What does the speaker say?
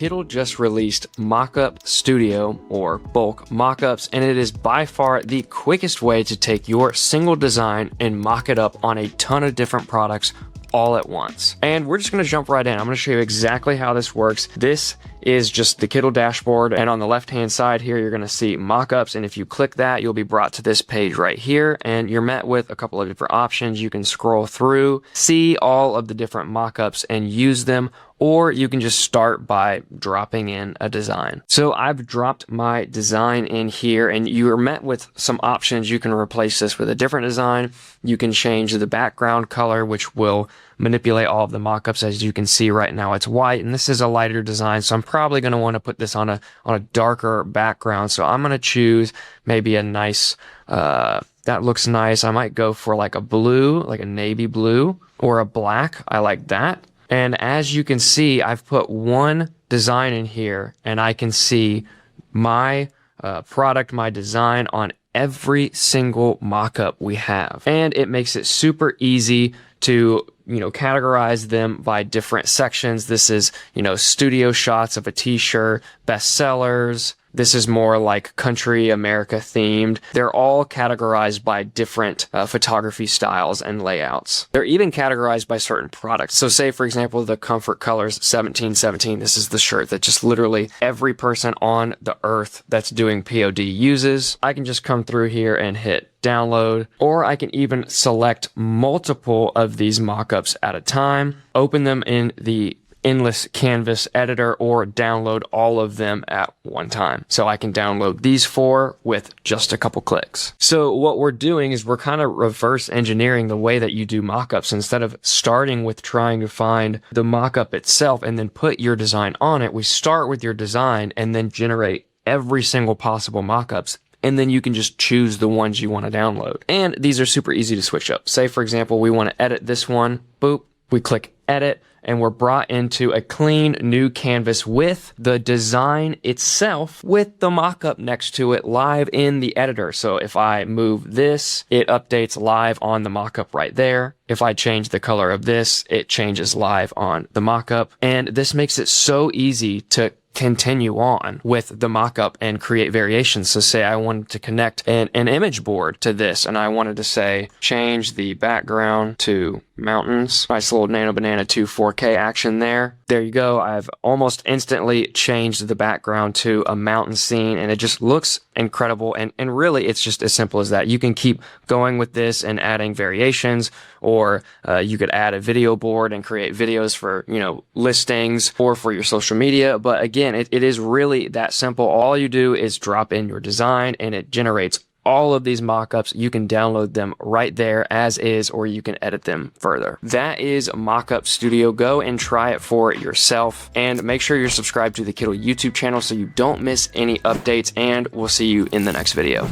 Kittl just released Mockup Studio, or bulk mockups, and it is by far the quickest way to take your single design and mock it up on a ton of different products all at once. And we're just going to jump right in. I'm going to show you exactly how this works. This is just the Kittl dashboard, and on the left hand side here you're going to see mockups, and if you click that you'll be brought to this page right here, and you're met with a couple of different options. You can scroll through, see all of the different mockups and use them, or you can just start by dropping in a design. So I've dropped my design in here, and you are met with some options. You can replace this with a different design. You can change the background color, which will manipulate all of the mockups. As you can see right now, it's white, and this is a lighter design, so I'm probably going to want to put this on a darker background. So I'm going to choose maybe a nice, that looks nice. I might go for like a blue, like a navy blue, or a black. I like that. And as you can see, I've put one design in here, and I can see my product, my design on every single mockup we have. And it makes it super easy to, categorize them by different sections. This is, studio shots of a t-shirt, bestsellers. This is more like country America themed. They're all categorized by different photography styles and layouts. They're even categorized by certain products. So say, for example, the Comfort Colors 1717. This is the shirt that just literally every person on the earth that's doing POD uses. I can just come through here and hit download, or I can even select multiple of these mockups at a time, open them in the endless canvas editor, or download all of them at one time. So I can download these 4 with just a couple clicks. So what we're doing is we're kind of reverse engineering the way that you do mockups. Instead of starting with trying to find the mockup itself and then put your design on it, we start with your design and then generate every single possible mockups. And then you can just choose the ones you want to download. And these are super easy to switch up. Say, for example, we want to edit this one. Boop, we click edit, and we're brought into a clean new canvas with the design itself with the mockup next to it live in the editor. So if I move this, it updates live on the mockup right there. If I change the color of this, it changes live on the mockup. And this makes it so easy to continue on with the mockup and create variations. So say I wanted to connect an image board to this, and I wanted to say change the background to mountains. Nice little Nano Banana 2 4K action there. There you go. I've almost instantly changed the background to a mountain scene, and it just looks incredible. And really, it's just as simple as that. You can keep going with this and adding variations, or you could add a video board and create videos for, listings or for your social media. But again, it is really that simple. All you do is drop in your design, and it generates all of these mockups. You can download them right there as is, or you can edit them further. That is Mockup Studio. Go and try it for yourself, and make sure you're subscribed to the Kittl YouTube channel so you don't miss any updates, and we'll see you in the next video.